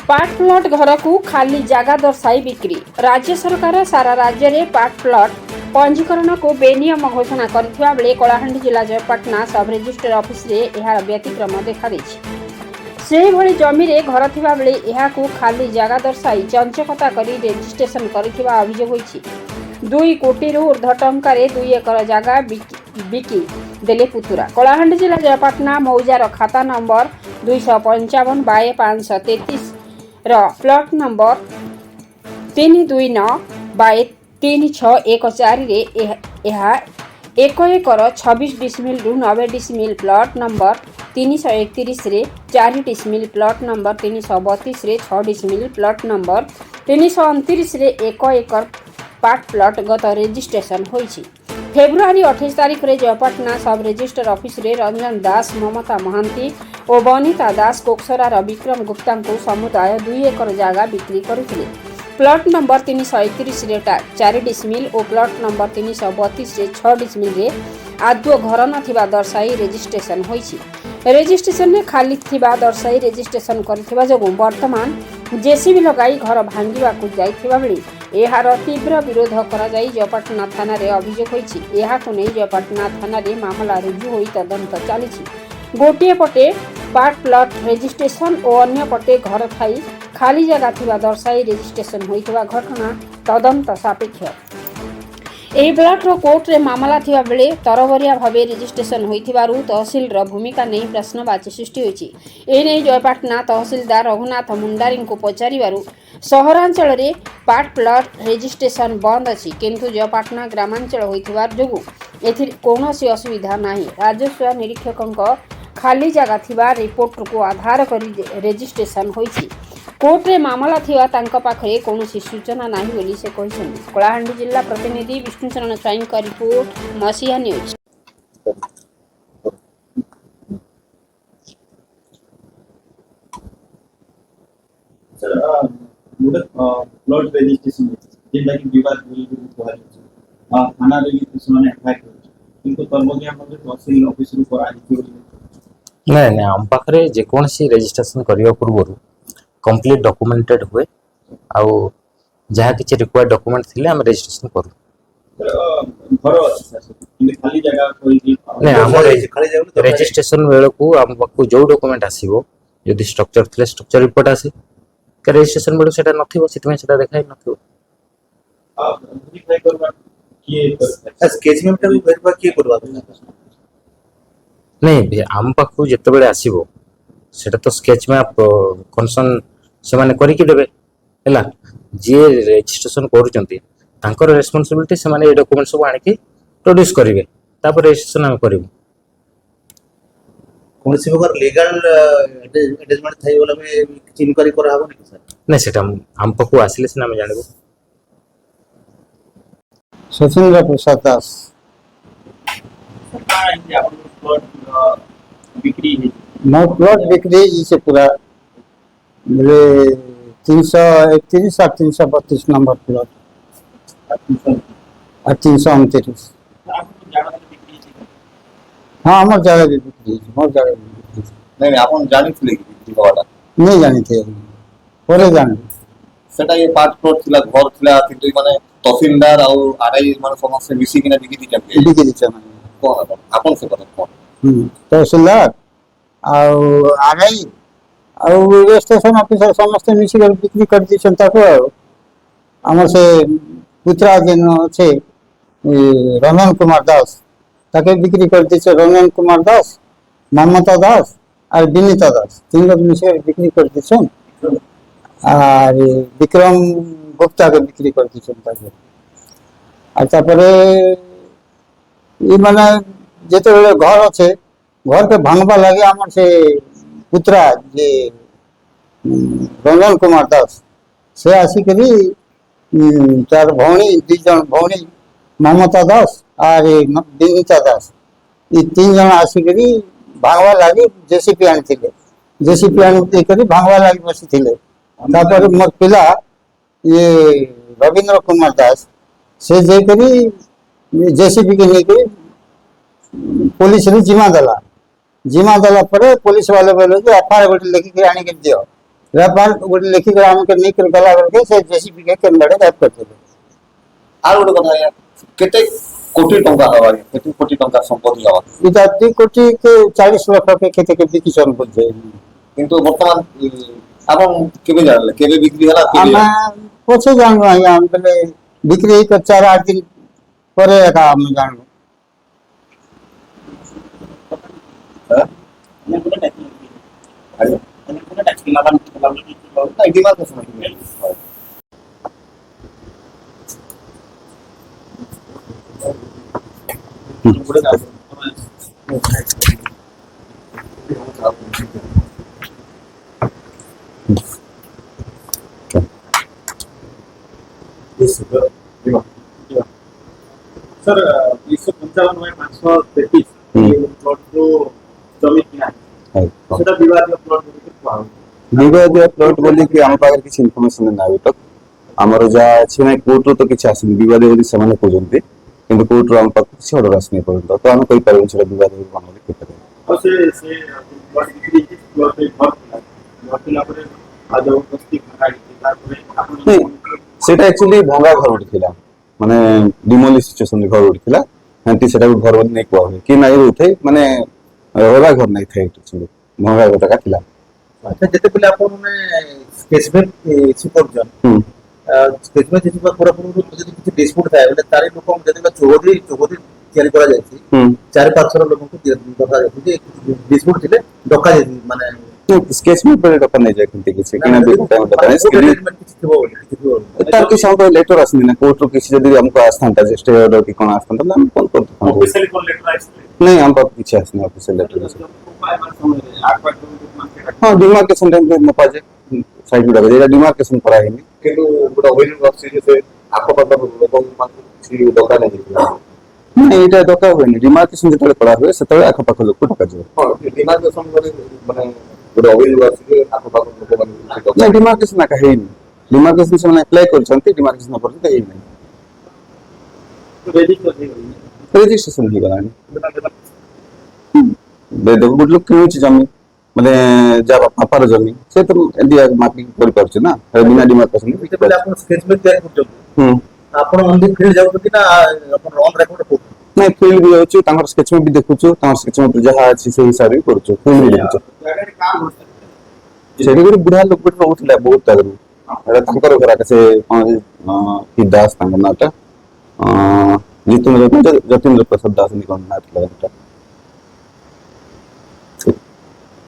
Part plot घर को खाली जगह दर्शाई बिक्री। राज्य सरकार सारा राज्य में पार्ट प्लॉट पंजीकरण को बेनियम घोषणा करथिबा बेले कलाहांडी जिला जयपाटना सब रजिस्टर ऑफिस रे एहार व्यतिक्रम देखा देछि। सेही भली जमी रे घर थिबा बेले एहा को खाली जगह दर्शाई चंचकता करी रजिस्ट्रेशन करथिबा अभियोग होइछि। 2 कोटी रु ऊर्ध्व टंका रे 2 एकर जगह बिकी देले पुतुरा। कलाहांडी जिला जयपाटना मौजार खाता number 255 by 533 plot number 329 by 3614 रे एहा 1 एकर 26 डिसमिल रु 90 डिसमिल प्लॉट नंबर 331 रे 4 डिसमिल प्लॉट नंबर 332 रे 6 डिसमिल प्लॉट नंबर 329 रे 1 एकर पार्ट प्लॉट गत रजिस्ट्रेशन होइछि। फेब्रुआरी 28 तारिख रे जयपाटना सब रजिस्टर ऑफिस रे रंजन दास, ममता महांती और बनिता दास कोक्सरार विक्रम गुप्ता को समुदाय 2 एकर जगह बिक्री करथिले। प्लॉट नंबर 331 रे 4 डिसमिल और प्लॉट नंबर 332 रे 6 डिसमिल रे आदौ घर नथिबा दर्शाई रजिस्ट्रेशन होइछि। रजिस्ट्रेशन में खाली थिबा दर्शाई रजिस्ट्रेशन करथिबा जगु वर्तमान जेसीबी लगाई घर भांगिबा को जाइथिबा बेली एहार तीव्र विरोध करा जाई जयपाटना थाना रे अभियोग होइछि। एहा को नै जयपाटना थाना रे मामला रुजु होई तदंत चलिछि। गोटिए पटे पार्ट प्लॉट रजिस्ट्रेशन और अन्य पटे घर थाई खाली जगह थिबा दर्शाई रजिस्ट्रेशन होइथिबा घटना तदंत सापेक्ष। एही प्लॉट रो कोर्ट रे मामला थिबा बेले तरबरिया भाबे रजिस्ट्रेशन होइथिबारु तहसील रो भूमिका नै प्रश्नवाची सृष्टि होइछि। ए नै जयपाटना तहसीलदार रघुनाथ मुंडारी को पचारिबारु सहरांचल रे पार्ट प्लॉट रजिस्ट्रेशन बंद अछि किंतु जयपाटना ग्रामांचल होइथिबार जोगु एथिर कोनोसी असुविधा नाही। राजस्व निरीक्षकक खाली जगह थिबा रिपोर्ट को आधार करी रजिस्ट्रेशन होइछि। कोर्ट रे मामला थिबा तांका पाखरे कोनोसी सूचना नाही बोली से कहिसनि। कलाहांडी जिला प्रतिनिधि विष्णुचरण स्वाई का रिपोर्ट, मसीहा न्यूज। प्लॉट रजिस्ट्रेशन जेंटा कि विवाद बोली कहल थाना रजिस्ट्रेशन ने एफआईआर किंतु तर्मगिया मध्ये तहसील ऑफिस रु पर आदि नहीं नहीं आम पाखे जेकोसी रजिस्ट्रेशन करने पूर्व कंप्लीट डॉक्यूमेंटेड हुए आउ जहाँ किसी रिक्वायर्ड डॉक्यूमेंट थिले हम रजिस्ट्रेशन करू। घर अच्छी खाली जगह कोई नहीं हम रजिस्ट्रेशन बेल को आम पाखु जो डॉक्यूमेंट आसीबो यदि स्ट्रक्चर थिले स्ट्रक्चर रिपोर्ट आसी के रजिस्ट्रेशन बेल सेटा नथिबो सितमे सेटा देखाइ नथिबो। आ वेरीफाई करबा किए स्केच में वेरीफाई किए करबा नहीं आम पाखु जते बेले आसीबो सेटा तो स्केच मैप कंसर्न से माने करि कि देबे हैला जे रजिस्ट्रेशन करूचंती तांकर रेस्पोंसिबिलिटी से माने ए डॉक्यूमेंट सब आनि के प्रोड्यूस करिवे तापर रजिस्ट्रेशन हम करिवो। कोनसी प्रकार लीगल अटैचमेंट थाई वाला में इनक्वायरी करा हबो नहीं सर? नहीं सेटा हम पाखु आसिले से हम जानबो। सचिंद्र प्रसाद दास बिक्री है मो प्लॉट बिक्री से पूरा मेरे 331 और 332 नंबर प्लॉट और 329। हाँ हमार जगह भी बिक्री मोर जगह भी बिक्री नहीं आपन जानि थिले कि बिक्री वाला नहीं जानी थे परे जान सेटा ये पार्ट प्लॉट थिला घर थिला किंतु माने तहसीलदार और आरआई माने समस्त मिसी किना बिक्री जाके बिक्री दिछे माने कोन आपन से पता कोन तहसीलदार और आरआई और स्टेशन ऑफिसर समस्त मिसी बिक्री कर दिछन ताको हमर से पुत्रा जेन छे रंजन कुमार दास ताके बिक्री कर दिछे। रंजन कुमार दास, ममता दास और विनीता दास 3 लोग मिसी बिक्री कर दिछन और विक्रम गुप्ता के बिक्री कर दिछन ताके और तापरे ई माने जेते बेले घर अच्छे घर के भांगबा लगे आम से पुत्रा जे रंजन कुमार दास से आसिक तार भौणी 2 जन भौणी ममता दास और विनीता दास ये 3 जन आसिक भांगबा लगे जेसीपी आनी जेसीपी आनी भांगबा लगे बसी मोर पिला ये रविंद्र कुमार दास से जेसीपी के लेकर पुलिस ने जिमा देला पर पुलिस वाले बोले एफआईआर गोटे लिखिक आनिक दियो व्यापार गोटे लिखिक आमके नहीं गला बेलके से जेसीबी के केन बड़े गायब करदेले আর গোটে কথা আজ্ঞା কেতে কোটি টঙ্কা হওয়া আজ্ঞা কেতে কোটি টঙ্কা সম্পত্তি হওয়া इधर 2 कोटी के 40 लाख के खेते के बिकिसन बोलते কিন্তু বর্তমান আপন কেবে জানলে কেবে বিক্রি হলা কেবে हम पछे जानबो आया हम पहले बिक्री कर 4-8 दिन परे का हम जानबो सर 255 में 533 प्लॉट जो जमीन किना है सेटा विवादित प्लॉट बोली कुआ विवादित प्लॉट बोली कि हम पाकर किसी इनफॉरमेशन ना तक हमर जा अछि नै कोर्ट तो किछ आसी विवाद यदि समान खोजंती किंतु कोर्ट हम पाक किछ ऑर्डर आसने परंतु तो हम कहि परबे सेटा विवाद यदि मामले केते और से प्लॉट बिक्री प्लॉट पे घर किला पर आज उपस्थित खराई तार पर आपण सेटा एक्चुअली भंगा घर उठिला माने डिमोलिश सिचुएशन घर उठिला हंती सेटा घर बन नै कोआ कि नै उठै माने रहबा घर नै थे एक्चुअली भंगा घर काटिला अच्छा जते पहले आपण ने स्केचमेंट इश्यू करजन स्केचमेंट इश्यू पर पूरा पूरा जदि किछि डिस्प्यूट थाए बोले तारे लोक जदि चौधरी तयारी करा जायछि 4-5 लोक को दखा जायछि जे डिस्प्यूट थिले डका जायछि माने स्केचमेंट पर डका नै जाय किंतु किछि किना दे टाइम डका नै स्टेटमेंट किछि थिबो बोले तार कि सब लेटर आसनी ना कोर्ट रो किछि जदि हमको आस्थानता जे स्टे ऑर्डर की कोन आस्थानता हम कोन करते ऑफिशियली कॉल लेटर आइस नहीं हम पाक किछि आसनी ऑफिशियल लेटर आठ पाँच मार्केट हां डिमार्केशन टाइम पे मपाजे साइड उडा जेला डिमार्केशन करा हैनी কিন্তু গোটা অভিযোগ আসছে যে সে আখপাখর লোক মানে কিছু দরকার নেই नहीं এটা দকা হয়নি ডিমার্কেশন যেটা করা হয় সেটা আখপাখ লোক টাকা যাবে ডিমার্কেশন মানে গোটা অভিযোগ আসছে যে আখপাখর লোক মানে কিছু দরকার না ডিমার্কেশন না কাহিনী ডিমার্কেশন ସେମାନେ আপ্লাই করছন্তি ডিমার্কেশন করতে ହେଇ নাই रेजिस्टर થઈ ગઈ ରେଜିଷ୍ଟ୍ରେସନ ହେଇଗଲାଣି ଦେଖ ଗୋଟେ ଲୋକ କିଣୁଛି ଜମି ମାନେ ଯାହା ବାପାର ଜମି ସେ ତ ଏମିତି ମାପି କରିପାରୁଛି ନା ବିନା ଡିମାର୍କେଶନ जते पहले आपण स्केचमेंट तयार करजन आपण मंदी फील्ड जाउत कि ना आपण ऑन रेकॉर्ड को ନାଇଁ ଫିଲ୍ଡ ବି ଯାଉଛୁ ତାଙ୍କର ସ୍କେଚମେଣ୍ଟ ବି ଦେଖୁଛୁ ତାଙ୍କର ସ୍କେଚମେଣ୍ଟ ଯାହା ଅଛି ସେଇ ହିସାବରେ ବି କରୁଛୁ ଫିଲ୍ଡ ବି ଦେଖୁଛୁ ଜାଗାରେ କାମ होता ସେଠି ଗୋଟେ ବୁଢା ଲୋକ ଗୋଟେ ରହୁଥିଲା ବହୁତ ଆଗରୁ ଏଟା ତାଙ୍କର ଘର ଆକା ସେ କଣ କି ଦାସ ତାଙ୍କ ନାଁଟା ଯତୀନ୍ଦ୍ର ପ୍ରସାଦ ଦାସ କଣ ନାଁ ଥିଲା